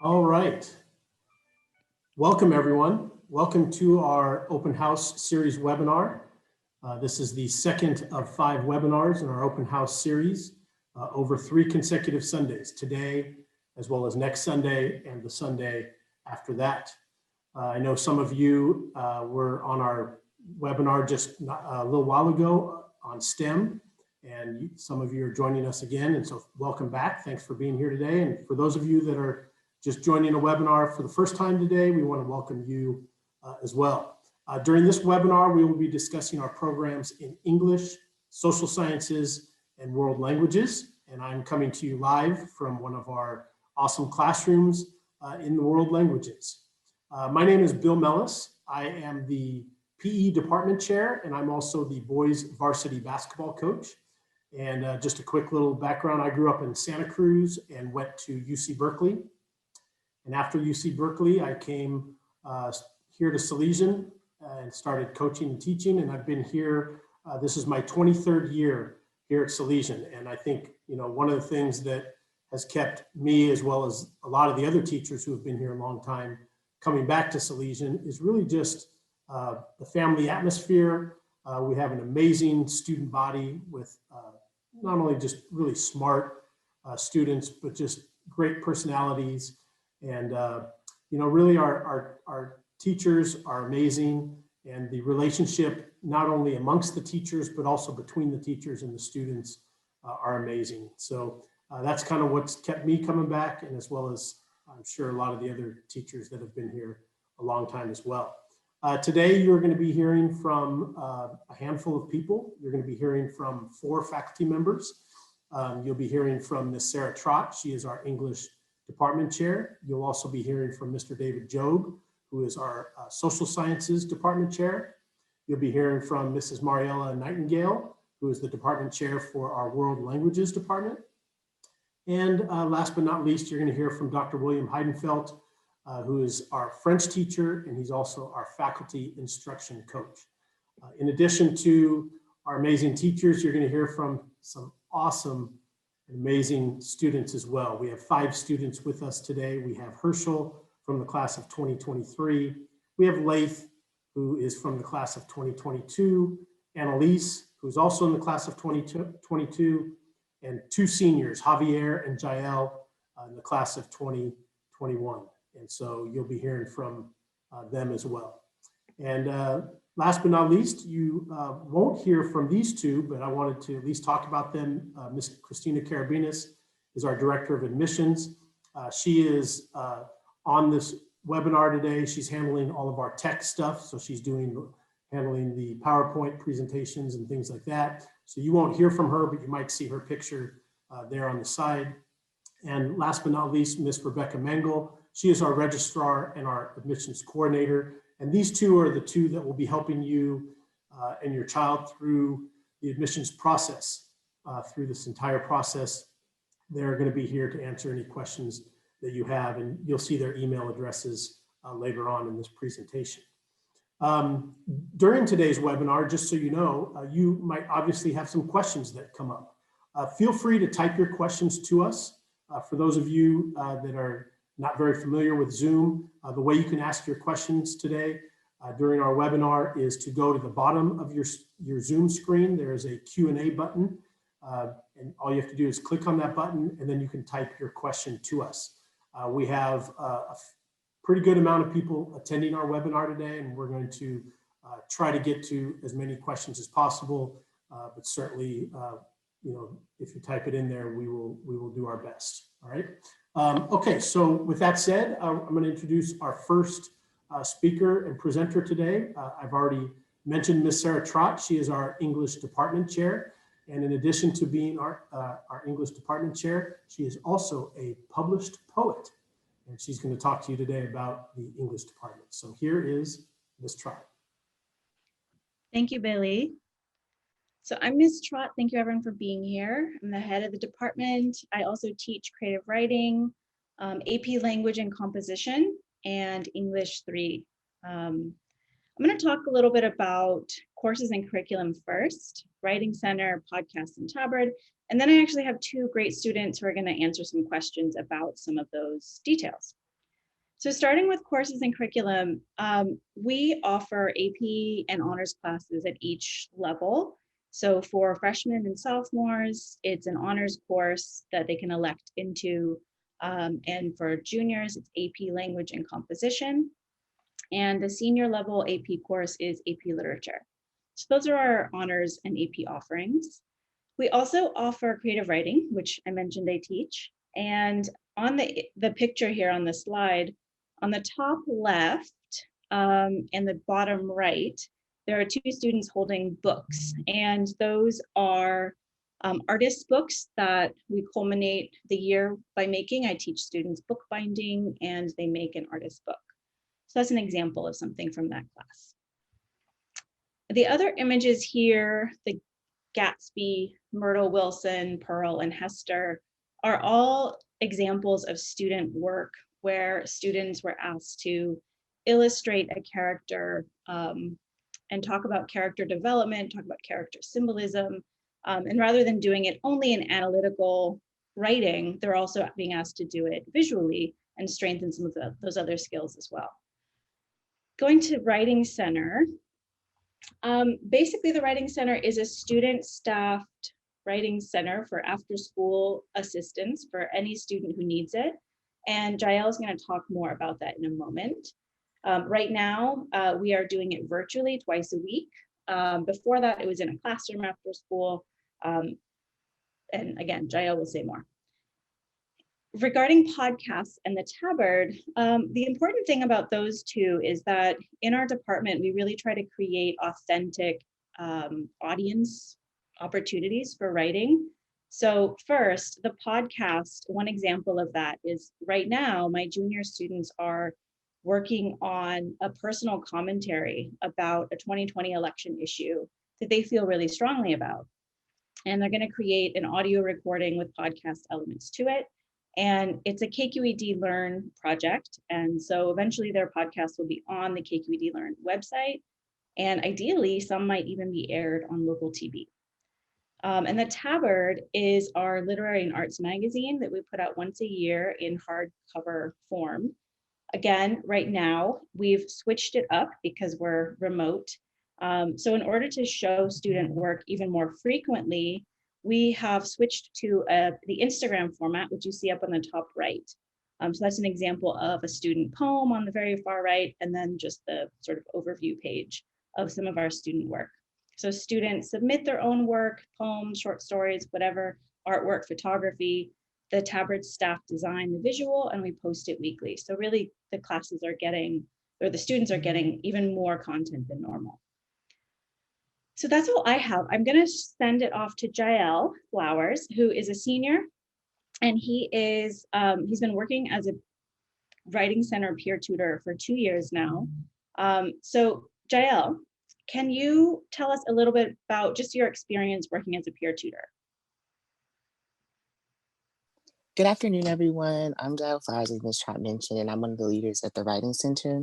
All right. Welcome, everyone. Welcome to our open house series webinar. This is the second of 5 webinars in our open house series over 3 consecutive Sundays, today, as well as next Sunday and the Sunday after that. I know some of you were on our webinar just a little while ago on STEM, and some of you are joining us again. And so welcome back. Thanks for being here today. And for those of you that are just joining a webinar for the first time today, we want to welcome you as well. During this webinar, we will be discussing our programs in English, social sciences, and world languages. And I'm coming to you live from one of our awesome classrooms in the world languages. My name is Bill Mellis. I am the PE department chair, and I'm also the boys varsity basketball coach. And just a quick little background, I grew up in Santa Cruz and went to UC Berkeley. And after UC Berkeley, I came here to Salesian and started coaching and teaching. And I've been here, this is my 23rd year here at Salesian. And I think, one of the things that has kept me, as well as a lot of the other teachers who have been here a long time, coming back to Salesian is really just the family atmosphere. We have an amazing student body with not only just really smart students, but just great personalities. And, really our teachers are amazing, and the relationship not only amongst the teachers, but also between the teachers and the students are amazing. So that's kind of what's kept me coming back, and as well as I'm sure a lot of the other teachers that have been here a long time as well. Today, you're going to be hearing from a handful of people. You're going to be hearing from 4 faculty members. You'll be hearing from Ms. Sarah Trott. She is our English department chair. You'll also be hearing from Mr. David Job, who is our social sciences department chair. You'll be hearing from Mrs. Mariella Nightingale, who is the department chair for our world languages department. And last but not least, you're going to hear from Dr. William Heidenfeld, who is our French teacher, and he's also our faculty instruction coach. In addition to our amazing teachers, you're going to hear from some awesome, amazing students as well. We have 5 students with us today. We have Herschel from the class of 2023. We have Laith, who is from the class of 2022. Annalise, who's also in the class of 2022. And 2 seniors, Javier and Jael, in the class of 2021. And so you'll be hearing from them as well. And last but not least, you won't hear from these 2, but I wanted to at least talk about them. Ms. Christina Carabinas is our Director of Admissions. She is on this webinar today. She's handling all of our tech stuff. So she's handling the PowerPoint presentations and things like that. So you won't hear from her, but you might see her picture there on the side. And last but not least, Ms. Rebecca Mengel. She is our registrar and our admissions coordinator. And these 2 are the 2 that will be helping you and your child through the admissions process, through this entire process. They're going to be here to answer any questions that you have, and you'll see their email addresses later on in this presentation. During today's webinar, just so you know, you might obviously have some questions that come up. Feel free to type your questions to us. For those of you that are not very familiar with Zoom, the way you can ask your questions today during our webinar is to go to the bottom of your Zoom screen. There is a Q&A button, and all you have to do is click on that button, and then you can type your question to us. We have a pretty good amount of people attending our webinar today, and we're going to try to get to as many questions as possible, but certainly, if you type it in there, we will do our best. All right. Okay, so with that said, I'm going to introduce our first speaker and presenter today. I've already mentioned Ms. Sarah Trott. She is our English department chair. And in addition to being our English department chair, she is also a published poet. And she's going to talk to you today about the English department. So here is Ms. Trott. Thank you, Billy. So I'm Ms. Trott. Thank you, everyone, for being here. I'm the head of the department. I also teach creative writing, AP language and composition, and English 3. I'm going to talk a little bit about courses and curriculum first, Writing Center, Podcast, and Tabard. And then I actually have 2 great students who are going to answer some questions about some of those details. So starting with courses and curriculum, we offer AP and honors classes at each level. So for freshmen and sophomores, it's an honors course that they can elect into. And for juniors, it's AP language and composition. And the senior level AP course is AP literature. So those are our honors and AP offerings. We also offer creative writing, which I mentioned I teach. And on the picture here on the slide, on the top left and the bottom right, there are two students holding books. And those are artist books that we culminate the year by making. I teach students bookbinding and they make an artist book. So that's an example of something from that class. The other images here, the Gatsby, Myrtle Wilson, Pearl, and Hester are all examples of student work where students were asked to illustrate a character and talk about character development, talk about character symbolism. And rather than doing it only in analytical writing, they're also being asked to do it visually and strengthen some of those other skills as well. Going to Writing Center, basically, the Writing Center is a student staffed writing center for after school assistance for any student who needs it. And Jael is going to talk more about that in a moment. Right now, we are doing it virtually twice a week. Before that, it was in a classroom after school. And again, Jael will say more. Regarding podcasts and the Tabard, the important thing about those two is that in our department, we really try to create authentic audience opportunities for writing. So first, the podcast, one example of that is right now, my junior students are working on a personal commentary about a 2020 election issue that they feel really strongly about. And they're going to create an audio recording with podcast elements to it. And it's a KQED Learn project. And so eventually their podcast will be on the KQED Learn website. And ideally, some might even be aired on local TV. And the Tabard is our literary and arts magazine that we put out once a year in hardcover form. Again, right now, we've switched it up because we're remote. So in order to show student work even more frequently, we have switched to the Instagram format, which you see up on the top right. So that's an example of a student poem on the very far right, and then just the sort of overview page of some of our student work. So students submit their own work, poems, short stories, whatever, artwork, photography. The Tabard staff design the visual and we post it weekly. So really the classes are getting, or the students are getting even more content than normal. So that's all I have. I'm gonna send it off to Jael Flowers, who is a senior, and he's been working as a Writing Center peer tutor for 2 years now. So Jael, can you tell us a little bit about just your experience working as a peer tutor? Good afternoon, everyone. I'm Jael Flowers, as Ms. Trot mentioned, and I'm one of the leaders at the Writing Center.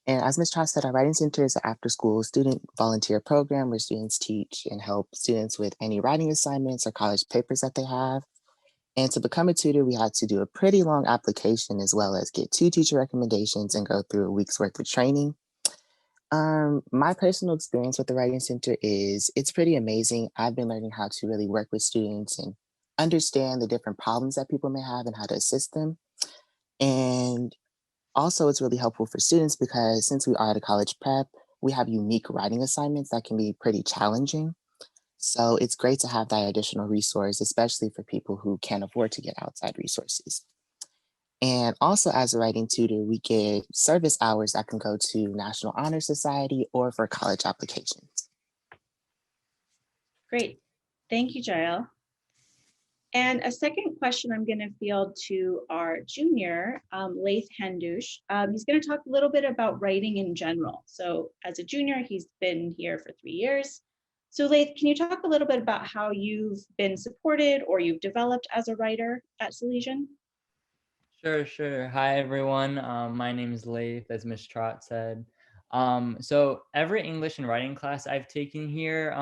And as Ms. Trot said, our Writing Center is an after-school student volunteer program where students teach and help students with any writing assignments or college papers that they have. And to become a tutor, we had to do a pretty long application as well as get 2 teacher recommendations and go through a week's worth of training. My personal experience with the Writing Center is it's pretty amazing. I've been learning how to really work with students and understand the different problems that people may have and how to assist them. And also, it's really helpful for students because since we are at a college prep, we have unique writing assignments that can be pretty challenging. So it's great to have that additional resource, especially for people who can't afford to get outside resources. And also, as a writing tutor, we get service hours that can go to National Honor Society or for college applications. Great. Thank you, Jael. And a second question I'm going to field to our junior, Laith Hendush. He's going to talk a little bit about writing in general. So as a junior, he's been here for 3 years. So Laith, can you talk a little bit about how you've been supported or you've developed as a writer at Salesian? Sure. Hi, everyone. My name is Laith, as Miss Trot said. So every English and writing class I've taken here,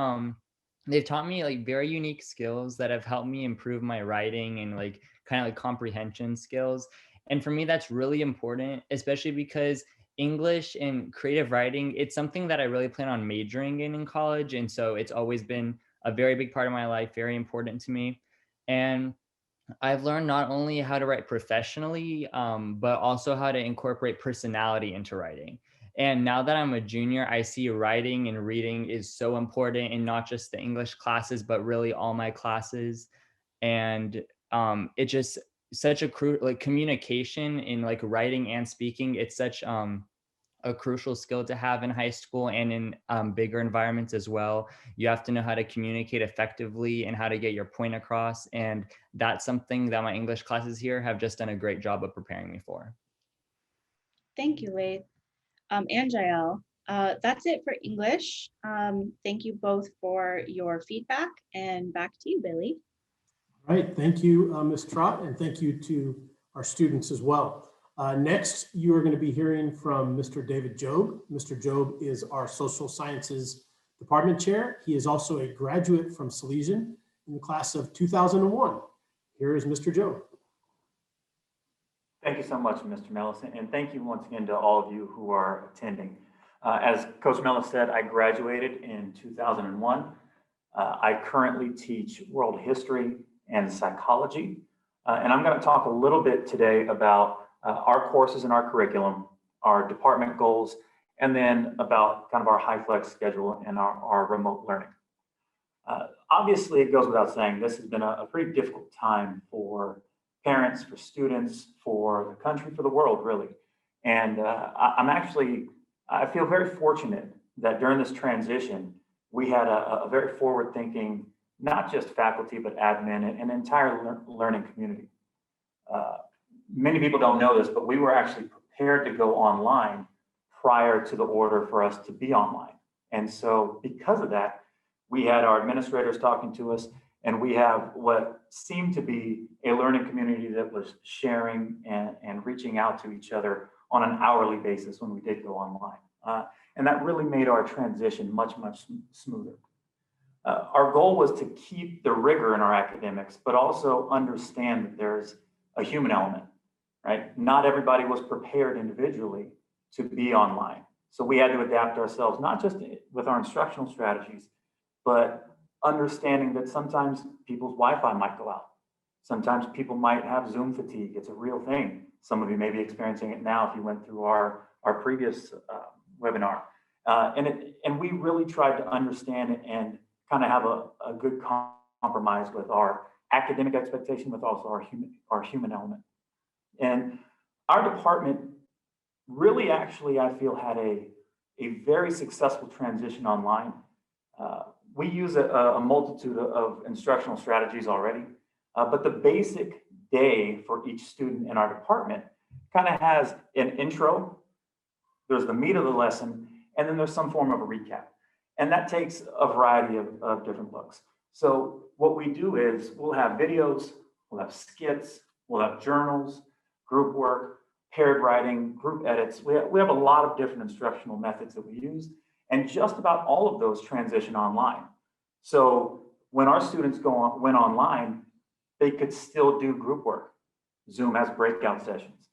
they've taught me like very unique skills that have helped me improve my writing and like kind of like comprehension skills. And for me, that's really important, especially because English and creative writing, it's something that I really plan on majoring in college. And so it's always been a very big part of my life, very important to me. And I've learned not only how to write professionally, but also how to incorporate personality into writing. And now that I'm a junior, I see writing and reading is so important in not just the English classes, but really all my classes. And it just such a like communication in like writing and speaking. It's such a crucial skill to have in high school and in bigger environments as well. You have to know how to communicate effectively and how to get your point across. And that's something that my English classes here have just done a great job of preparing me for. Thank you, Laith. And Jael. That's it for English. Thank you both for your feedback, and back to you, Billy. All right, thank you, Ms. Trott, and thank you to our students as well. Next, you are going to be hearing from Mr. David Job. Mr. Job is our Social Sciences Department Chair. He is also a graduate from Salesian in the class of 2001. Here is Mr. Job. Thank you so much, Mr. Mellis, and thank you once again to all of you who are attending. As Coach Mellis said, I graduated in 2001. I currently teach world history and psychology, and I'm going to talk a little bit today about our courses and our curriculum, our department goals, and then about kind of our high flex schedule and our remote learning. Obviously, it goes without saying, this has been a pretty difficult time for parents, for students, for the country, for the world, really. And I feel very fortunate that during this transition, we had a very forward-thinking, not just faculty, but admin and an entire learning community. Many people don't know this, but we were actually prepared to go online prior to the order for us to be online. And so because of that, we had our administrators talking to us, and we have what seemed to be a learning community that was sharing and reaching out to each other on an hourly basis when we did go online. And that really made our transition much, much smoother. Our goal was to keep the rigor in our academics, but also understand that there's a human element, right? Not everybody was prepared individually to be online. So we had to adapt ourselves, not just with our instructional strategies, but understanding that sometimes people's Wi-Fi might go out. Sometimes people might have Zoom fatigue. It's a real thing. Some of you may be experiencing it now if you went through our previous webinar. And we really tried to understand it and kind of have a good compromise with our academic expectation, with also our human element. And our department really actually, I feel, had a very successful transition online. We use a multitude of instructional strategies already, but the basic day for each student in our department kind of has an intro, there's the meat of the lesson, and then there's some form of a recap. And that takes a variety of different looks. So what we do is we'll have videos, we'll have skits, we'll have journals, group work, paired writing, group edits. We have a lot of different instructional methods that we use, and just about all of those transition online. So when our students went online, they could still do group work. Zoom has breakout sessions.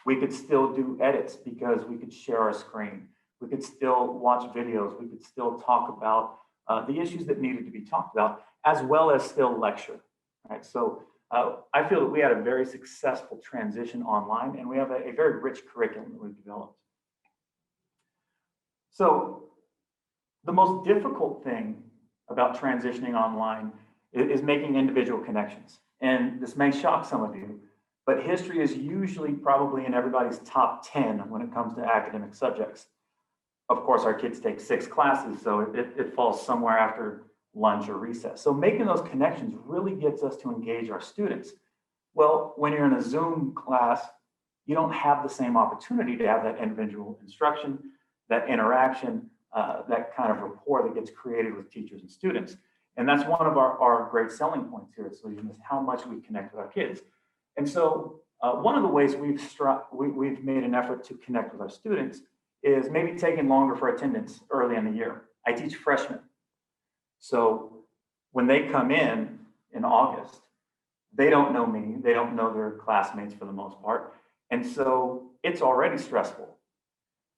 We could still do edits because we could share our screen. We could still watch videos. We could still talk about the issues that needed to be talked about, as well as still lecture, right? So I feel that we had a very successful transition online, and we have a very rich curriculum that we've developed. So the most difficult thing about transitioning online is making individual connections. And this may shock some of you, but history is usually probably in everybody's top 10 when it comes to academic subjects. Of course, our kids take 6 classes, so it falls somewhere after lunch or recess. So making those connections really gets us to engage our students. Well, when you're in a Zoom class, you don't have the same opportunity to have that individual instruction, that interaction, that kind of rapport that gets created with teachers and students. And that's one of our great selling points here at Salesian, is how much we connect with our kids. And so one of the ways we've made an effort to connect with our students is maybe taking longer for attendance early in the year. I teach freshmen. So when they come in August, they don't know me, they don't know their classmates for the most part. And so it's already stressful.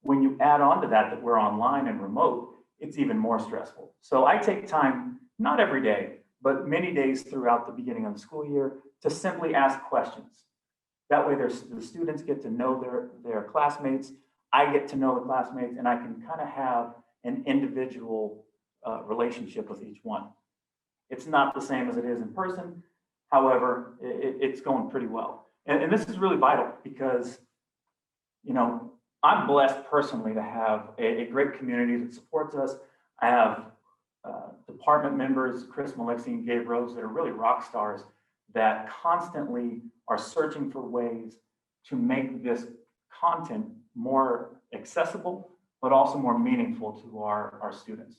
When you add on to that we're online and remote, it's even more stressful. So I take time, not every day, but many days throughout the beginning of the school year to simply ask questions. That way the students get to know their classmates, I get to know the classmates, and I can kind of have an individual relationship with each one. It's not the same as it is in person. However, it's going pretty well. And this is really vital because, you know, I'm blessed personally to have a great community that supports us. I have department members, Chris Malixi and Gabe Rose, that are really rock stars that constantly are searching for ways to make this content more accessible, but also more meaningful to our students.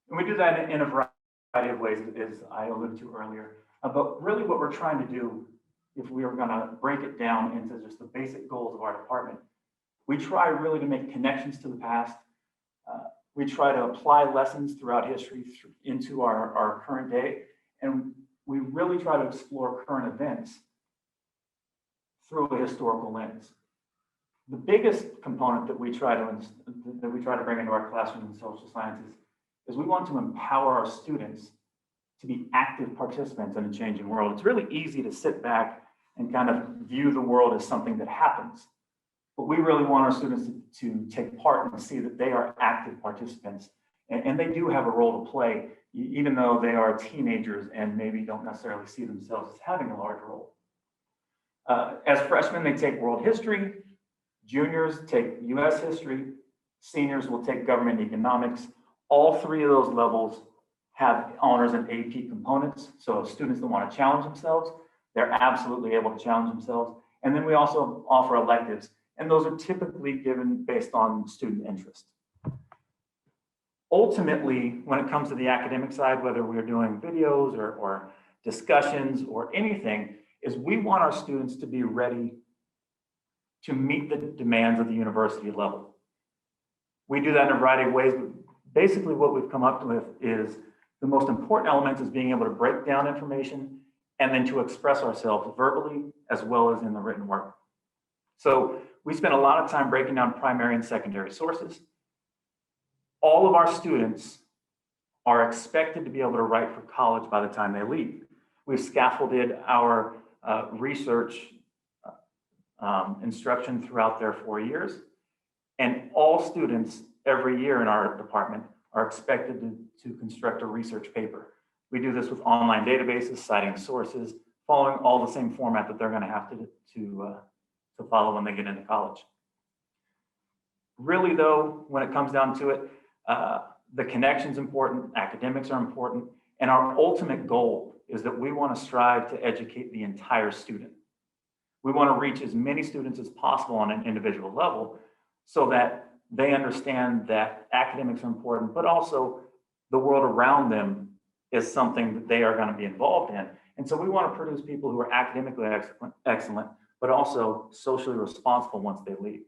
And we do that in a variety of ways, as I alluded to earlier. But really what we're trying to do, if we are gonna break it down into just the basic goals of our department, we try really to make connections to the past. We try to apply lessons throughout history into our current day. And we really try to explore current events through a historical lens. The biggest component that we try to bring into our classroom in social sciences is we want to empower our students to be active participants in a changing world. It's really easy to sit back and kind of view the world as something that happens. But we really want our students to take part and see that they are active participants. And they do have a role to play, even though they are teenagers and maybe don't necessarily see themselves as having a large role. As freshmen, they take world history. Juniors take US history. Seniors will take government economics. All three of those levels have honors and AP components. So students that want to challenge themselves, they're absolutely able to challenge themselves. And then we also offer electives. And those are typically given based on student interest. Ultimately, when it comes to the academic side, whether we're doing videos or discussions or anything, is we want our students to be ready to meet the demands of the university level. We do that in a variety of ways, but basically what we've come up with is the most important element is being able to break down information and then to express ourselves verbally as well as in the written work. So we spend a lot of time breaking down primary and secondary sources. All of our students are expected to be able to write for college by the time they leave. We've scaffolded our research instruction throughout their 4 years. And all students every year in our department are expected to construct a research paper. We do this with online databases, citing sources, following all the same format that they're going to have to follow when they get into college. Really though, when it comes down to it, the connection's important, academics are important, and our ultimate goal is that we want to strive to educate the entire student. We want to reach as many students as possible on an individual level so that they understand that academics are important, but also the world around them is something that they are going to be involved in. And so we want to produce people who are academically excellent, but also socially responsible once they leave.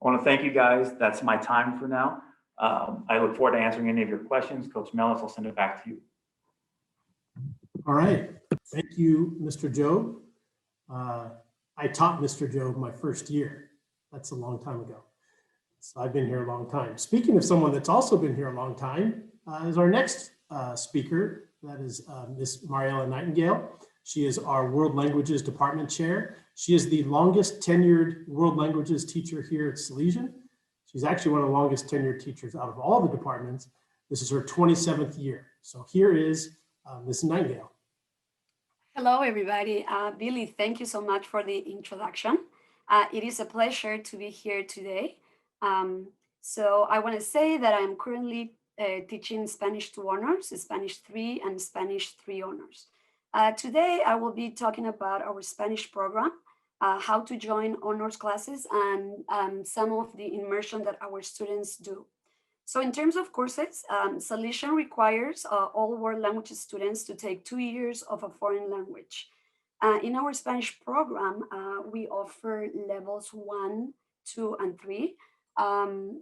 I want to thank you guys. That's my time for now. I look forward to answering any of your questions. Coach Mellis, I'll send it back to you. All right. Thank you, Mr. Jobe. I taught Mr. Jobe my first year. That's a long time ago. So I've been here a long time. Speaking of someone that's also been here a long time, is our next speaker. That is Miss Mariella Nightingale. She is our World Languages Department Chair. She is the longest tenured World Languages teacher here at Salesian. She's actually one of the longest tenured teachers out of all the departments. This is her 27th year. So here is Miss Nightingale. Hello, everybody. Billy, thank you so much for the introduction. It is a pleasure to be here today. So I want to say that I'm currently teaching Spanish 2 honors, Spanish 3, and Spanish 3 honors. Today, I will be talking about our Spanish program, how to join honors classes, and some of the immersion that our students do. So in terms of courses, Salesian requires all world languages students to take 2 years of a foreign language. In our Spanish program, we offer levels 1, 2, and 3.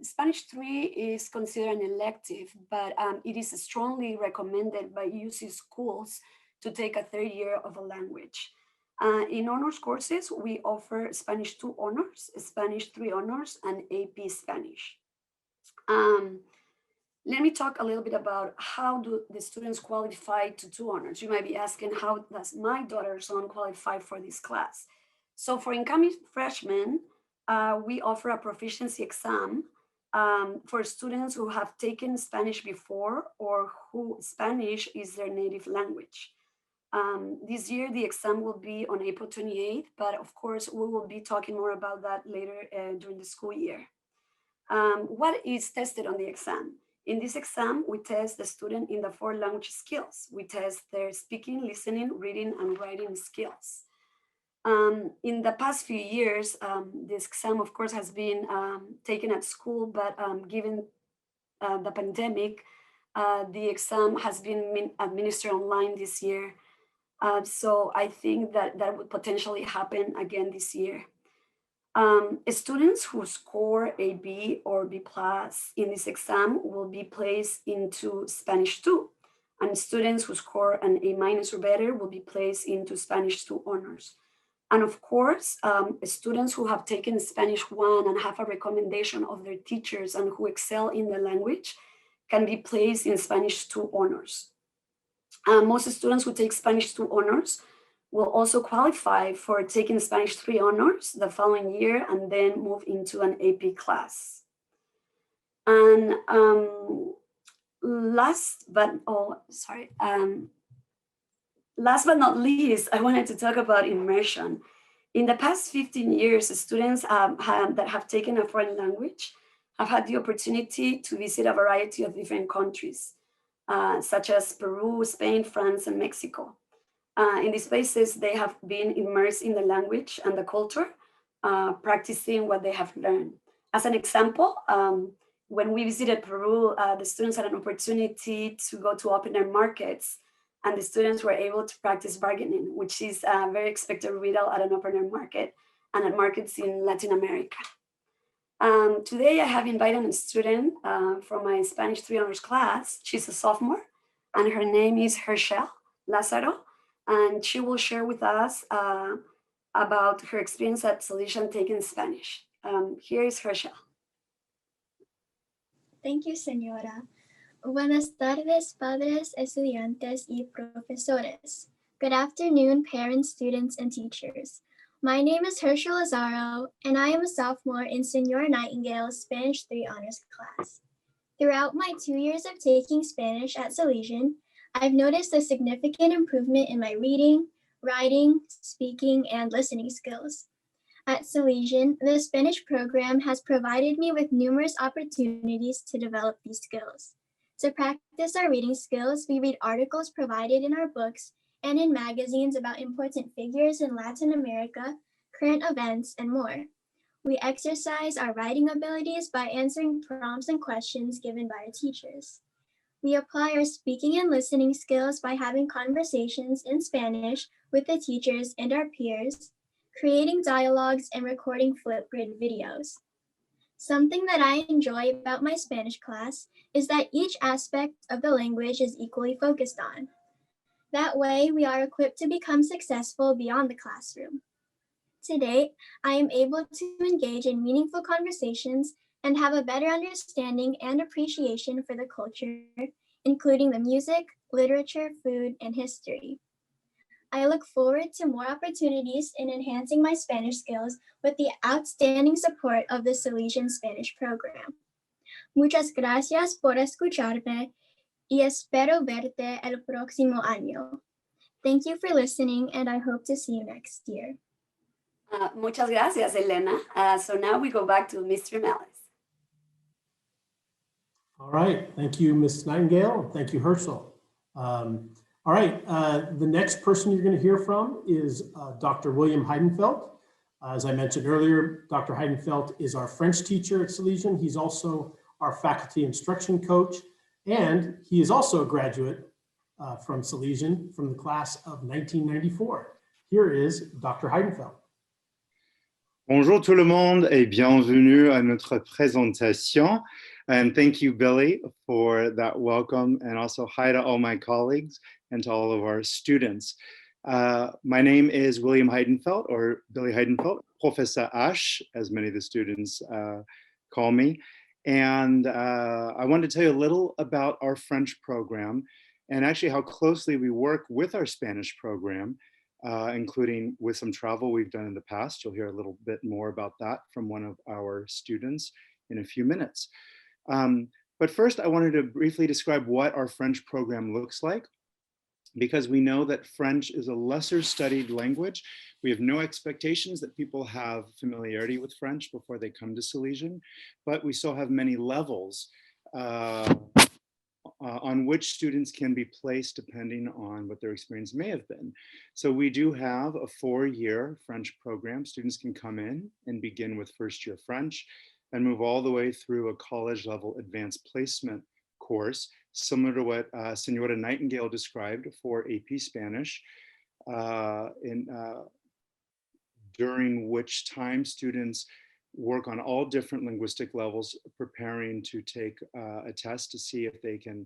Spanish 3 is considered an elective, but it is strongly recommended by UC schools to take a 3rd year of a language. In honors courses, we offer Spanish 2 honors, Spanish 3 honors, and AP Spanish. Let me talk a little bit about how do the students qualify to 2 honors. You might be asking, how does my daughter's son qualify for this class? So for incoming freshmen, we offer a proficiency exam for students who have taken Spanish before or who Spanish is their native language. This year, the exam will be on April 28th, but of course, we will be talking more about that later during the school year. What is tested on the exam? In this exam, we test the student in the 4 language skills. We test their speaking, listening, reading, and writing skills. In the past few years, this exam, of course, has been taken at school, but given the pandemic, the exam has been administered online this year. So I think that that would potentially happen again this year. Students who score a B or B plus in this exam will be placed into Spanish 2, and students who score an A minus or better will be placed into Spanish 2 honors. And of course, students who have taken Spanish 1 and have a recommendation of their teachers and who excel in the language can be placed in Spanish 2 honors. Most students who take Spanish 2 honors will also qualify for taking Spanish 3 honors the following year and then move into an AP class. And last but not least, I wanted to talk about immersion. In the past 15 years, students that have taken a foreign language have had the opportunity to visit a variety of different countries, such as Peru, Spain, France, and Mexico. In these places, they have been immersed in the language and the culture, practicing what they have learned. As an example, when we visited Peru, the students had an opportunity to go to open air markets, and the students were able to practice bargaining, which is a very expected riddle at an open air market and at markets in Latin America. Today, I have invited a student from my Spanish 3 honors class. She's a sophomore, and her name is Herschel Lazaro, and she will share with us about her experience at Salesian taking Spanish. Here is Herschel. Thank you, señora. Buenas tardes, padres, estudiantes, y profesores. Good afternoon, parents, students, and teachers. My name is Herschel Lazaro, and I am a sophomore in Senora Nightingale's Spanish 3 honors class. Throughout my 2 years of taking Spanish at Salesian, I've noticed a significant improvement in my reading, writing, speaking, and listening skills. At Salesian, the Spanish program has provided me with numerous opportunities to develop these skills. To practice our reading skills, we read articles provided in our books and in magazines about important figures in Latin America, current events, and more. We exercise our writing abilities by answering prompts and questions given by our teachers. We apply our speaking and listening skills by having conversations in Spanish with the teachers and our peers, creating dialogues and recording Flipgrid videos. Something that I enjoy about my Spanish class is that each aspect of the language is equally focused on. That way, we are equipped to become successful beyond the classroom. To date, I am able to engage in meaningful conversations and have a better understanding and appreciation for the culture, including the music, literature, food, and history. I look forward to more opportunities in enhancing my Spanish skills with the outstanding support of the Salesian Spanish program. Muchas gracias por escucharme y espero verte el próximo año. Thank you for listening, and I hope to see you next year. Muchas gracias, Elena. So now we go back to Mr. Mellis. All right, thank you, Ms. Nightingale. Thank you, Herschel. All right, the next person you're going to hear from is Dr. William Heidenfeld. As I mentioned earlier, Dr. Heidenfeld is our French teacher at Salesian. He's also our faculty instruction coach, and he is also a graduate from Salesian from the class of 1994. Here is Dr. Heidenfeld. Bonjour tout le monde et bienvenue à notre présentation. And thank you, Billy, for that welcome. And also hi to all my colleagues and to all of our students. My name is William Heidenfeld, or Billy Heidenfeld, Professor Ash, as many of the students call me. And I wanted to tell you a little about our French program and actually how closely we work with our Spanish program, including with some travel we've done in the past. You'll hear a little bit more about that from one of our students in a few minutes. But first, I wanted to briefly describe what our French program looks like, because we know that French is a lesser studied language. We have no expectations that people have familiarity with French before they come to Salesian, but we still have many levels on which students can be placed depending on what their experience may have been. So we do have a 4-year French program. Students can come in and begin with first year French and move all the way through a college level advanced placement course, similar to what Senora Nightingale described for AP Spanish, during which time students work on all different linguistic levels, preparing to take a test to see if they can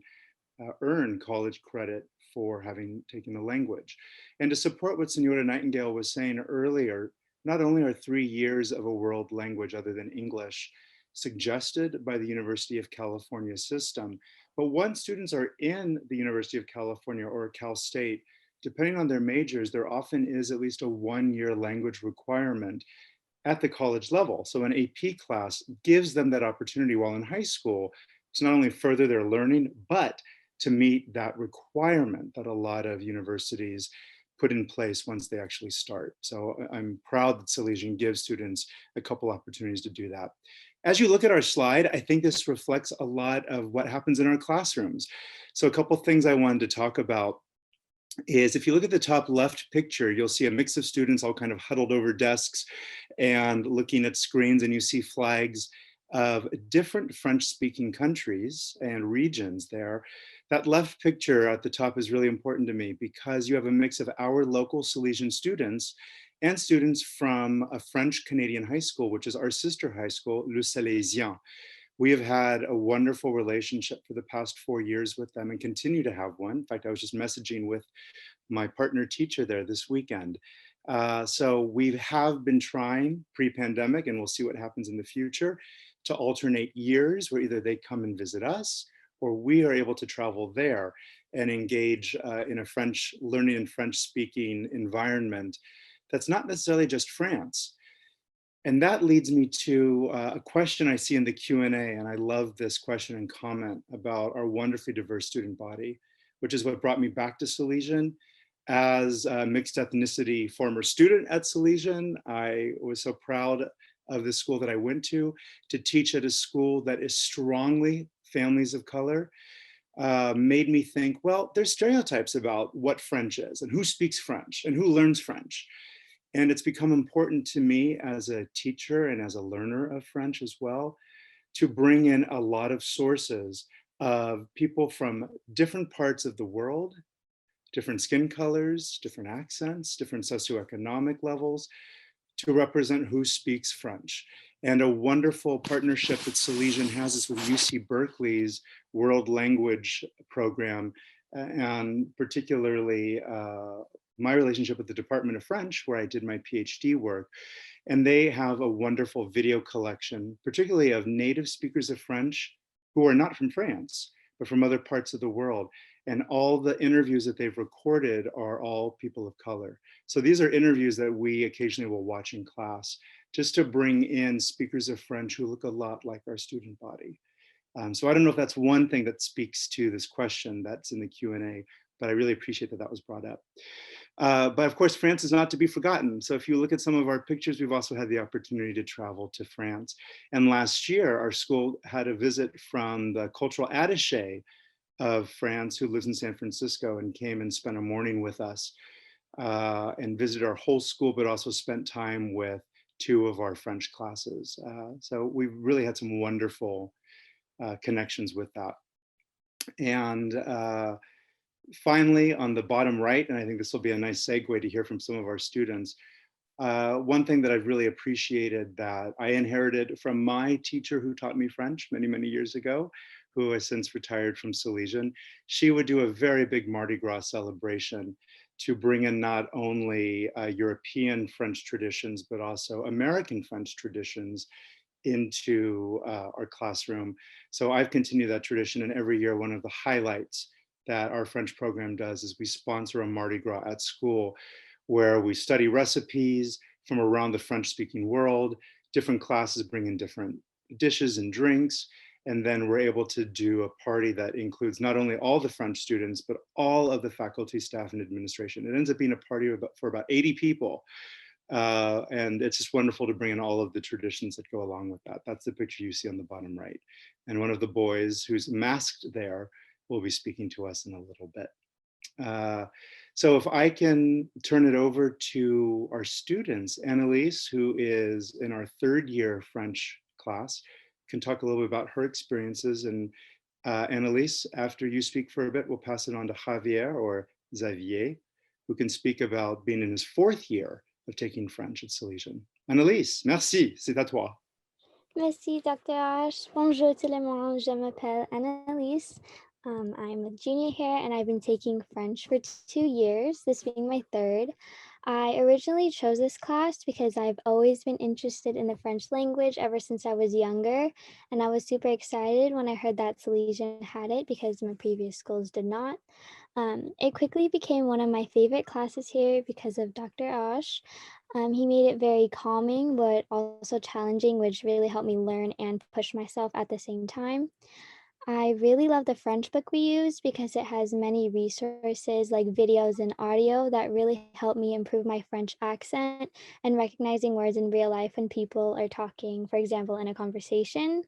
earn college credit for having taken the language. And to support what Senora Nightingale was saying earlier, not only are 3 years of a world language other than English suggested by the University of California system, but once students are in the University of California or Cal State, depending on their majors, there often is at least a 1-year language requirement at the college level. So an AP class gives them that opportunity while in high school to not only further their learning, but to meet that requirement that a lot of universities put in place once they actually start. So I'm proud that Salesian gives students a couple opportunities to do that. As you look at our slide, I think this reflects a lot of what happens in our classrooms. So a couple things I wanted to talk about is, if you look at the top left picture, you'll see a mix of students all kind of huddled over desks and looking at screens, and you see flags of different French-speaking countries and regions there. That left picture at the top is really important to me because you have a mix of our local Salesian students and students from a French Canadian high school, which is our sister high school, Le Salésien. We have had a wonderful relationship for the past 4 years with them and continue to have one. In fact, I was just messaging with my partner teacher there this weekend. So we have been trying pre-pandemic, and we'll see what happens in the future, to alternate years where either they come and visit us or we are able to travel there and engage in a French learning and French speaking environment that's not necessarily just France. And that leads me to a question I see in the Q&A, and I love this question and comment about our wonderfully diverse student body, which is what brought me back to Salesian. As a mixed ethnicity former student at Salesian, I was so proud of the school that I went to teach at a school that is strongly families of color. Made me think, well, there's stereotypes about what French is and who speaks French and who learns French. And it's become important to me as a teacher and as a learner of French as well, to bring in a lot of sources of people from different parts of the world, different skin colors, different accents, different socioeconomic levels, to represent who speaks French. And a wonderful partnership that Salesian has is with UC Berkeley's World Language Program, and particularly my relationship with the Department of French, where I did my PhD work. And they have a wonderful video collection, particularly of native speakers of French who are not from France, but from other parts of the world. And all the interviews that they've recorded are all people of color. So these are interviews that we occasionally will watch in class, just to bring in speakers of French who look a lot like our student body. So I don't know if that's one thing that speaks to this question that's in the Q&A, but I really appreciate that that was brought up. But of course, France is not to be forgotten. So if you look at some of our pictures, we've also had the opportunity to travel to France. And last year, our school had a visit from the cultural attaché of France, who lives in San Francisco, and came and spent a morning with us and visited our whole school, but also spent time with 2 of our French classes. So we've really had some wonderful connections with that. And finally, on the bottom right, and I think this will be a nice segue to hear from some of our students, one thing that I've really appreciated that I inherited from my teacher who taught me French many, many years ago, who has since retired from Salesian. She would do a very big Mardi Gras celebration to bring in not only European French traditions, but also American French traditions into our classroom. So I've continued that tradition, and every year one of the highlights that our French program does is we sponsor a Mardi Gras at school where we study recipes from around the French-speaking world. Different classes bring in different dishes and drinks, and then we're able to do a party that includes not only all the French students, but all of the faculty, staff, and administration. It ends up being a party for about 80 people. And it's just wonderful to bring in all of the traditions that go along with that. That's the picture you see on the bottom right. And one of the boys who's masked there will be speaking to us in a little bit. So if I can turn it over to our students, Annalise, who is in our third year French class, can talk a little bit about her experiences. And Annalise, after you speak for a bit, we'll pass it on to Javier or Xavier, who can speak about being in his fourth year of taking French at Salesian. Annalise, merci, c'est à toi. Merci, Dr. Ash. Bonjour tout le monde. Je m'appelle Annalise. I'm a junior here and I've been taking French for 2 years, this being my third. I originally chose this class because I've always been interested in the French language ever since I was younger. And I was super excited when I heard that Salesian had it because my previous schools did not. It quickly became one of my favorite classes here because of Dr. Ash. He made it very calming, but also challenging, which really helped me learn and push myself at the same time. I really love the French book we use because it has many resources like videos and audio that really help me improve my French accent and recognizing words in real life when people are talking, for example, in a conversation.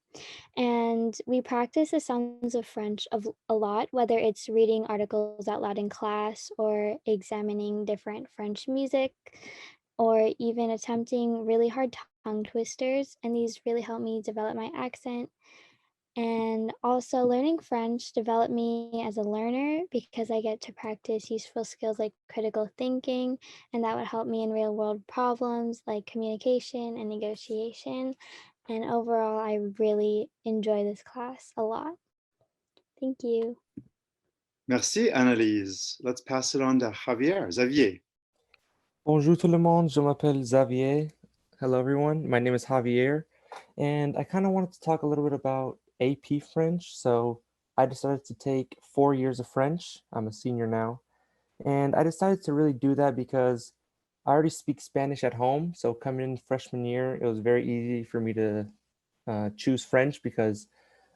And we practice the sounds of French a lot, whether it's reading articles out loud in class or examining different French music or even attempting really hard tongue twisters. And these really help me develop my accent. And also learning French developed me as a learner because I get to practice useful skills like critical thinking, and that would help me in real world problems like communication and negotiation. And overall, I really enjoy this class a lot. Thank you. Merci, Annalise. Let's pass it on to Javier. Xavier. Bonjour tout le monde, je m'appelle Xavier. Hello everyone, my name is Javier, and I kind of wanted to talk a little bit about AP French. So I decided to take 4 years of French. I'm a senior now, and I decided to really do that because I already speak Spanish at home. So coming in freshman year, it was very easy for me to choose French because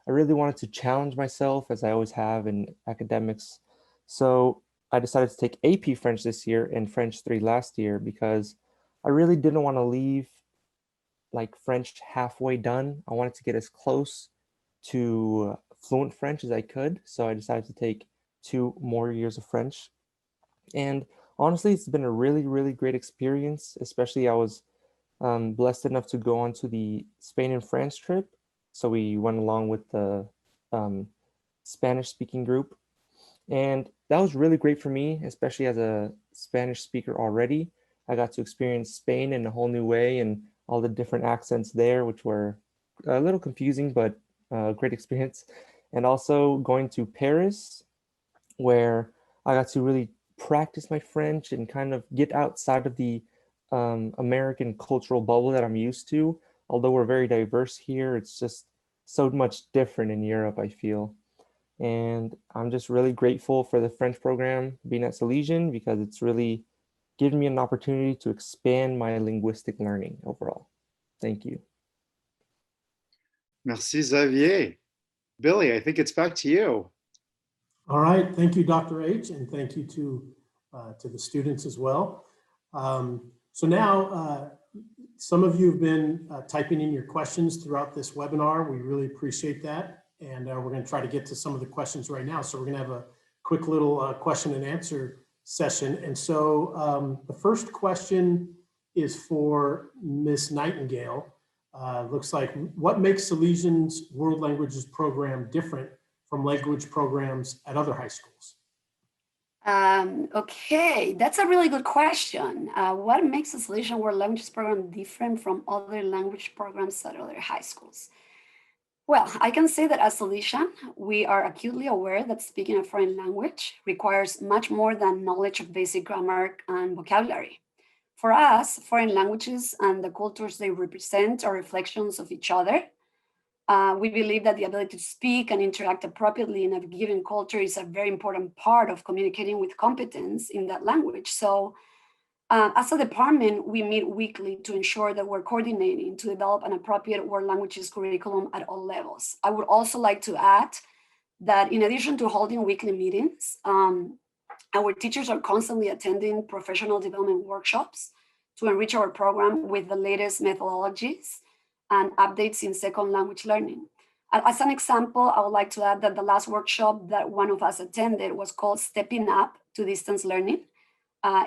I really wanted to challenge myself as I always have in academics. So I decided to take AP French this year and French 3 last year because I really didn't want to leave like French halfway done. I wanted to get as close to fluent French as I could. So I decided to take 2 more years of French. And honestly, it's been a really, really great experience, especially I was blessed enough to go on to the Spain and France trip. So we went along with the Spanish speaking group. And that was really great for me, especially as a Spanish speaker already. I got to experience Spain in a whole new way and all the different accents there, which were a little confusing, but a great experience. And also going to Paris, where I got to really practice my French and kind of get outside of the American cultural bubble that I'm used to. Although we're very diverse here, it's just so much different in Europe, I feel. And I'm just really grateful for the French program being at Salesian because it's really given me an opportunity to expand my linguistic learning overall. Thank you. Merci, Xavier. Billy, I think it's back to you. All right, thank you, Dr. H, and thank you to the students as well. So now, some of you have been typing in your questions throughout this webinar. We really appreciate that. And we're going to try to get to some of the questions right now. So we're going to have a quick little question and answer session. And so the first question is for Ms. Nightingale. Looks like, what makes Salesian's World Languages program different from language programs at other high schools? Okay, that's a really good question. What makes the Salesian World Languages program different from other language programs at other high schools? Well, I can say that as Salesian, we are acutely aware that speaking a foreign language requires much more than knowledge of basic grammar and vocabulary. For us, foreign languages and the cultures they represent are reflections of each other. We believe that the ability to speak and interact appropriately in a given culture is a very important part of communicating with competence in that language. So as a department, we meet weekly to ensure that we're coordinating to develop an appropriate world languages curriculum at all levels. I would also like to add that in addition to holding weekly meetings, our teachers are constantly attending professional development workshops to enrich our program with the latest methodologies and updates in second language learning. As an example, I would like to add that the last workshop that one of us attended was called Stepping Up to Distance Learning.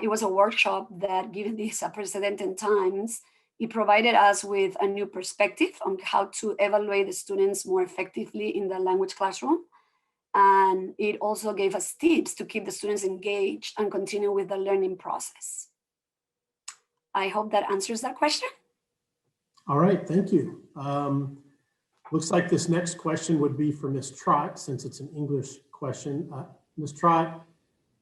It was a workshop that, given these unprecedented times, it provided us with a new perspective on how to evaluate the students more effectively in the language classroom. And it also gave us tips to keep the students engaged and continue with the learning process. I hope that answers that question. All right, thank you. Looks like this next question would be for Ms. Trott, since it's an English question. Ms. Trott,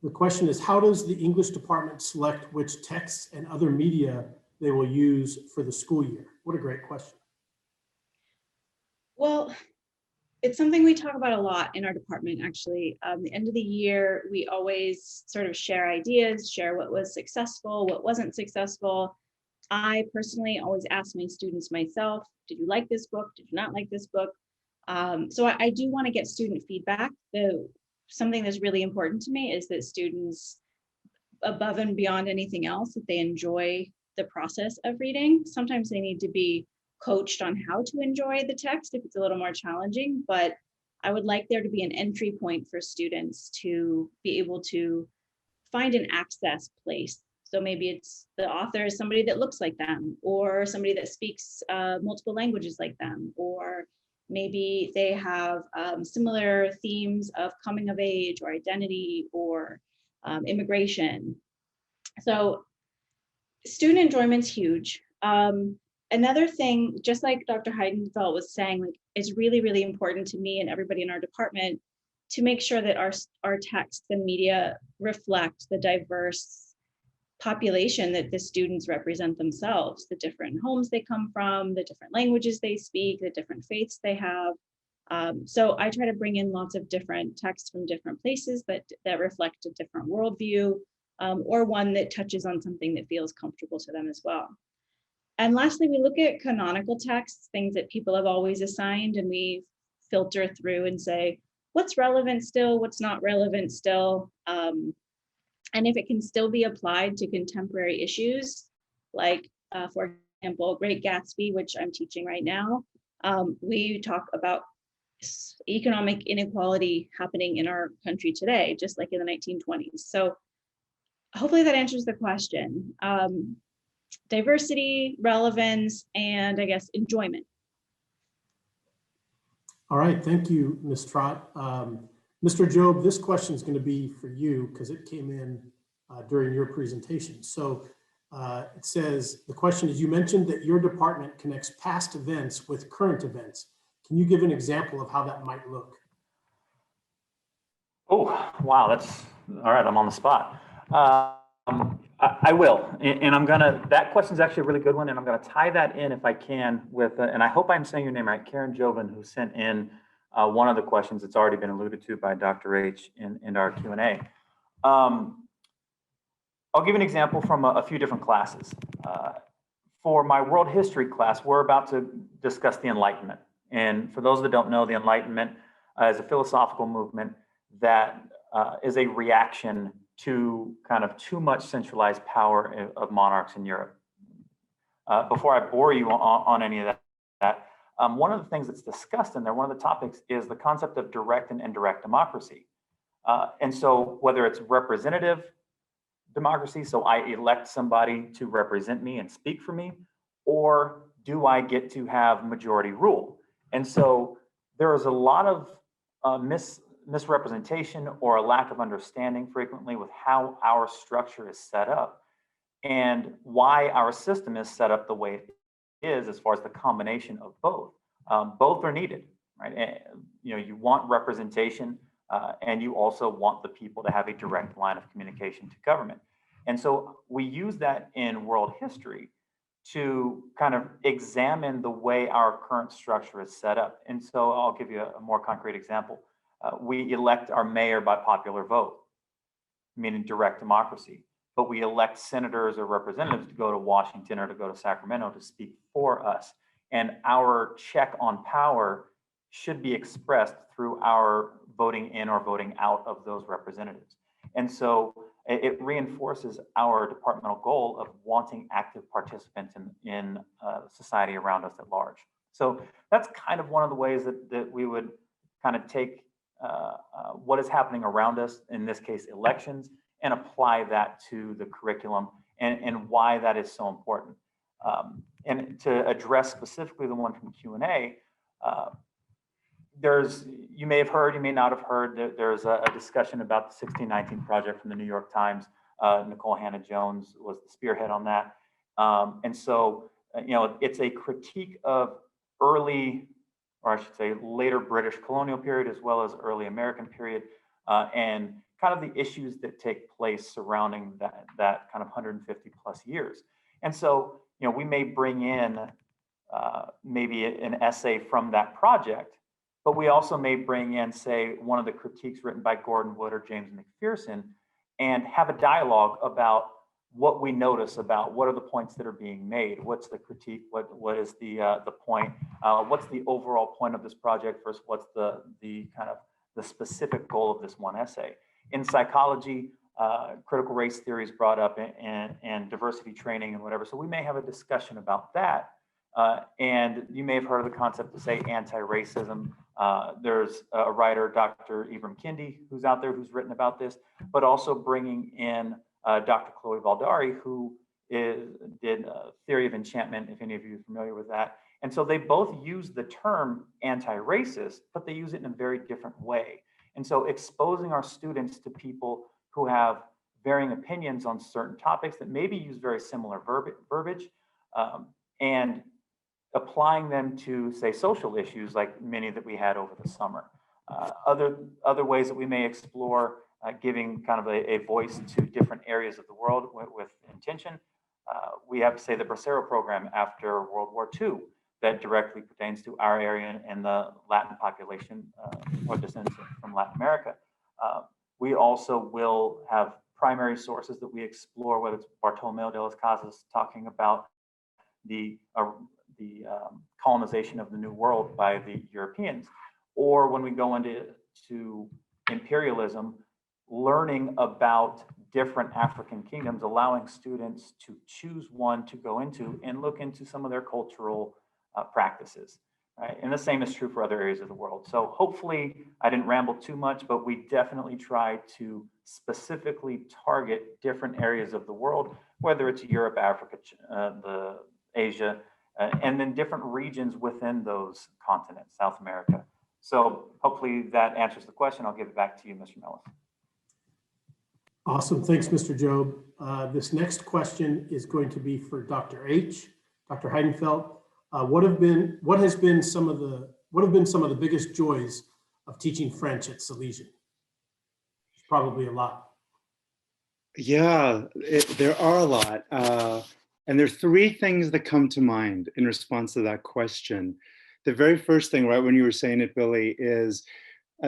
the question is, how does the English department select which texts and other media they will use for the school year? What a great question. Well, it's something we talk about a lot in our department, actually. The end of the year, we always sort of share ideas, share what was successful, what wasn't successful. I personally always ask my students myself, did you like this book? Did you not like this book? So I do want to get student feedback. Something that's really important to me is that students, above and beyond anything else, that they enjoy the process of reading. Sometimes they need to be coached on how to enjoy the text if it's a little more challenging, but I would like there to be an entry point for students to be able to find an access place. So maybe it's the author is somebody that looks like them, or somebody that speaks multiple languages like them, or maybe they have similar themes of coming of age or identity or immigration. So student enjoyment's huge. Another thing, just like Dr. Heidenfeld was saying, like, it's really, really important to me and everybody in our department to make sure that our texts and media reflect the diverse population that the students represent themselves, the different homes they come from, the different languages they speak, the different faiths they have. So I try to bring in lots of different texts from different places that reflect a different worldview, or one that touches on something that feels comfortable to them as well. And lastly, we look at canonical texts, things that people have always assigned, and we filter through and say, what's relevant still, what's not relevant still, and if it can still be applied to contemporary issues, like for example, Great Gatsby, which I'm teaching right now, we talk about economic inequality happening in our country today, just like in the 1920s. So hopefully that answers the question. Diversity, relevance, and I guess enjoyment. All right, thank you, Ms. Trott. Mr. Job, this question is going to be for you because it came in during your presentation. So it says, the question is, you mentioned that your department connects past events with current events. Can you give an example of how that might look? Oh, wow, that's, all right, I'm on the spot. I will, and I'm gonna, that question's actually a really good one, and I'm gonna tie that in if I can with, and I hope I'm saying your name right, Karen Joven, who sent in one of the questions that's already been alluded to by Dr. H in our Q&A. I'll give you an example from a few different classes. For my world history class, we're about to discuss the Enlightenment. And for those that don't know, the Enlightenment is a philosophical movement that is a reaction to kind of too much centralized power of monarchs in Europe. Before I bore you on any of that, one of the things that's discussed in there, one of the topics is the concept of direct and indirect democracy. And so whether it's representative democracy, so I elect somebody to represent me and speak for me, or do I get to have majority rule? And so there is a lot of misrepresentation or a lack of understanding frequently with how our structure is set up and why our system is set up the way it is as far as the combination of both. Both are needed. right? And, you want representation, and you also want the people to have a direct line of communication to government. And so we use that in world history to kind of examine the way our current structure is set up. And so I'll give you a more concrete example. We elect our mayor by popular vote, meaning direct democracy, but we elect senators or representatives to go to Washington or to go to Sacramento to speak for us. And our check on power should be expressed through our voting in or voting out of those representatives. And so it reinforces our departmental goal of wanting active participants in society around us at large. So that's kind of one of the ways that we would kind of take what is happening around us, in this case, elections, and apply that to the curriculum and why that is so important. And to address specifically the one from Q&A, you may have heard, you may not have heard, that there's a discussion about the 1619 project from the New York Times. Nicole Hannah-Jones was the spearhead on that. And so, it's a critique of early, or I should say later British colonial period, as well as early American period, and kind of the issues that take place surrounding that kind of 150 plus years. And so, we may bring in maybe an essay from that project, but we also may bring in, say, one of the critiques written by Gordon Wood or James McPherson, and have a dialogue about what we notice about what are the points that are being made, what's the critique, what is the point, what's the overall point of this project versus what's the kind of the specific goal of this one essay. In psychology, critical race theory is brought up, and diversity training and whatever. So we may have a discussion about that. And you may have heard of the concept of, say, anti-racism. There's a writer, Dr. Ibram Kendi, who's out there who's written about this, but also bringing in Dr. Chloe Valdari, who did Theory of Enchantment, if any of you are familiar with that. And so they both use the term anti-racist, but they use it in a very different way. And so exposing our students to people who have varying opinions on certain topics that maybe use very similar verbiage, and applying them to, say, social issues like many that we had over the summer. Other ways that we may explore giving kind of a voice to different areas of the world with intention. We have, say, the Bracero program after World War II that directly pertains to our area and the Latin population or descendants from Latin America. We also will have primary sources that we explore, whether it's Bartolomeo de las Casas talking about the colonization of the New World by the Europeans, or when we go into imperialism, learning about different African kingdoms, allowing students to choose one to go into and look into some of their cultural practices, right? And the same is true for other areas of the world. So hopefully I didn't ramble too much, but we definitely try to specifically target different areas of the world, whether it's Europe, Africa, the Asia, and then different regions within those continents, South America. So hopefully that answers the question. I'll give it back to you, Mr. Mellis. Awesome. Thanks, Mr. Job. This next question is going to be for Dr. H. Dr. Heidenfeld. What have been some of the biggest joys of teaching French at Salesian? Probably a lot. Yeah, there are a lot. And there are three things that come to mind in response to that question. The very first thing, right when you were saying it, Billy, is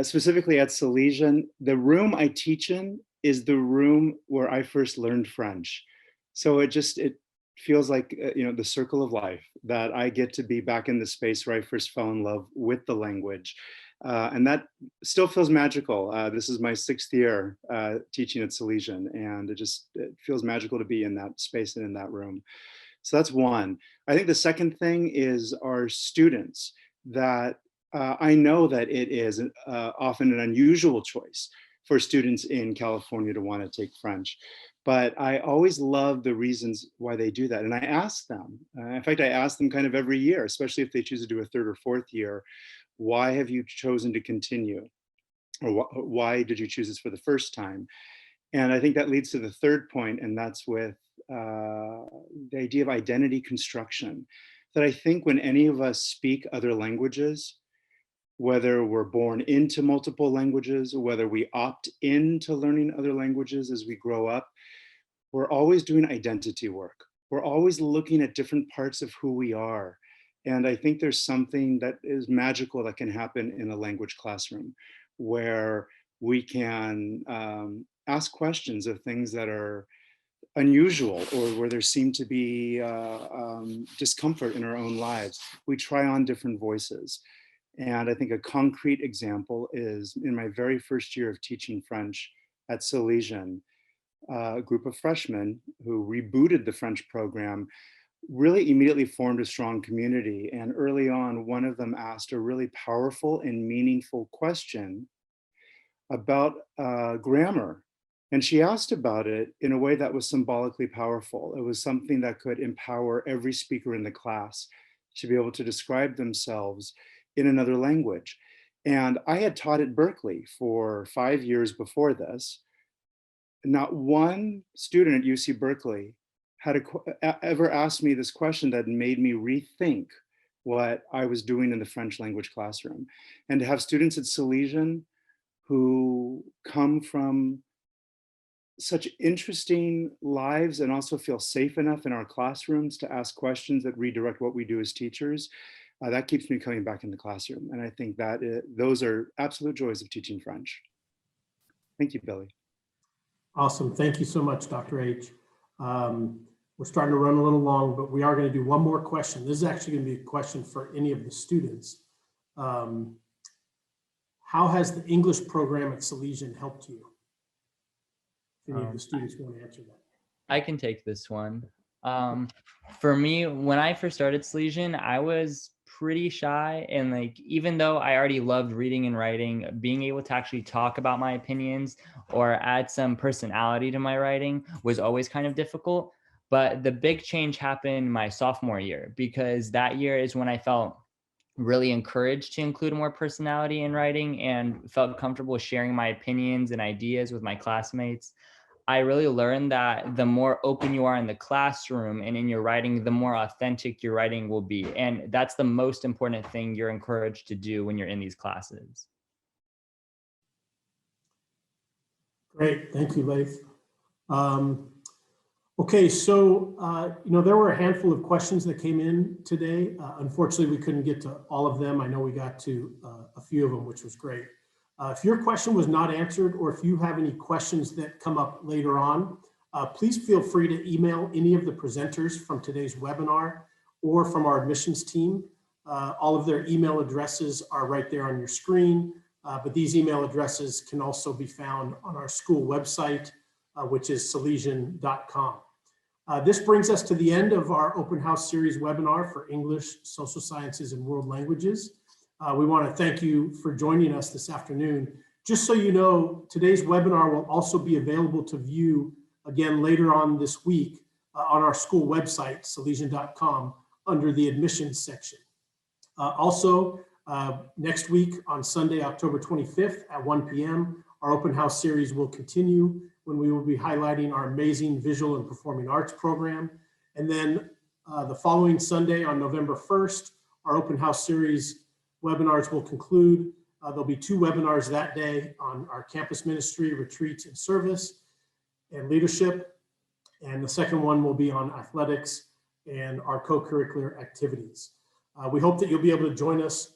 specifically at Salesian, the room I teach in is the room where I first learned French. So it feels like, the circle of life, that I get to be back in the space where I first fell in love with the language. And that still feels magical. This is my 6th year teaching at Salesian, and it feels magical to be in that space and in that room. So that's one. I think the second thing is our students, that I know that it is often an unusual choice for students in California to want to take French. But I always love the reasons why they do that. And I ask them, in fact, I ask them kind of every year, especially if they choose to do a 3rd or 4th year, why have you chosen to continue? Or why did you choose this for the first time? And I think that leads to the third point, and that's with the idea of identity construction. That I think when any of us speak other languages, whether we're born into multiple languages, whether we opt into learning other languages as we grow up, we're always doing identity work. We're always looking at different parts of who we are. And I think there's something that is magical that can happen in a language classroom where we can ask questions of things that are unusual or where there seem to be discomfort in our own lives. We try on different voices. And I think a concrete example is in my very first year of teaching French at Salesian, a group of freshmen who rebooted the French program really immediately formed a strong community. And early on, one of them asked a really powerful and meaningful question about grammar. And she asked about it in a way that was symbolically powerful. It was something that could empower every speaker in the class to be able to describe themselves in another language. And I had taught at Berkeley for 5 years before this. Not one student at UC Berkeley had ever asked me this question that made me rethink what I was doing in the French language classroom. And to have students at Salesian who come from such interesting lives and also feel safe enough in our classrooms to ask questions that redirect what we do as teachers, that keeps me coming back in the classroom. And I think that those are absolute joys of teaching French. Thank you, Billy. Awesome. Thank you so much, Dr. H. We're starting to run a little long, but we are going to do one more question. This is actually going to be a question for any of the students. How has the English program at Salesian helped you? If any of the students want to answer that. I can take this one. For me, when I first started Salesian, I was pretty shy, and like even though I already loved reading and writing, being able to actually talk about my opinions or add some personality to my writing was always kind of difficult. But the big change happened my sophomore year, because that year is when I felt really encouraged to include more personality in writing and felt comfortable sharing my opinions and ideas with my classmates. I really learned that the more open you are in the classroom and in your writing, the more authentic your writing will be. And that's the most important thing you're encouraged to do when you're in these classes. Great, thank you, Leif. Okay, so, there were a handful of questions that came in today. Unfortunately, we couldn't get to all of them. I know we got to a few of them, which was great. If your question was not answered, or if you have any questions that come up later on, please feel free to email any of the presenters from today's webinar or from our admissions team. All of their email addresses are right there on your screen, but these email addresses can also be found on our school website, which is salesian.com. This brings us to the end of our open house series webinar for English, social sciences, and world languages. We want to thank you for joining us this afternoon. Just so you know, today's webinar will also be available to view again later on this week on our school website, salesian.com, under the admissions section. Also, next week on Sunday, October 25th at 1 p.m., our open house series will continue when we will be highlighting our amazing visual and performing arts program. And then the following Sunday on November 1st, our open house series webinars will conclude. There'll be 2 webinars that day on our campus ministry, retreats, and service and leadership. And the second one will be on athletics and our co-curricular activities. We hope that you'll be able to join us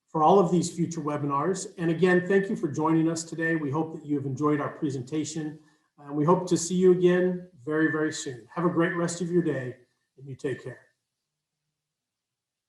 for all of these future webinars. And again, thank you for joining us today. We hope that you have enjoyed our presentation. And we hope to see you again very, very soon. Have a great rest of your day, and you take care.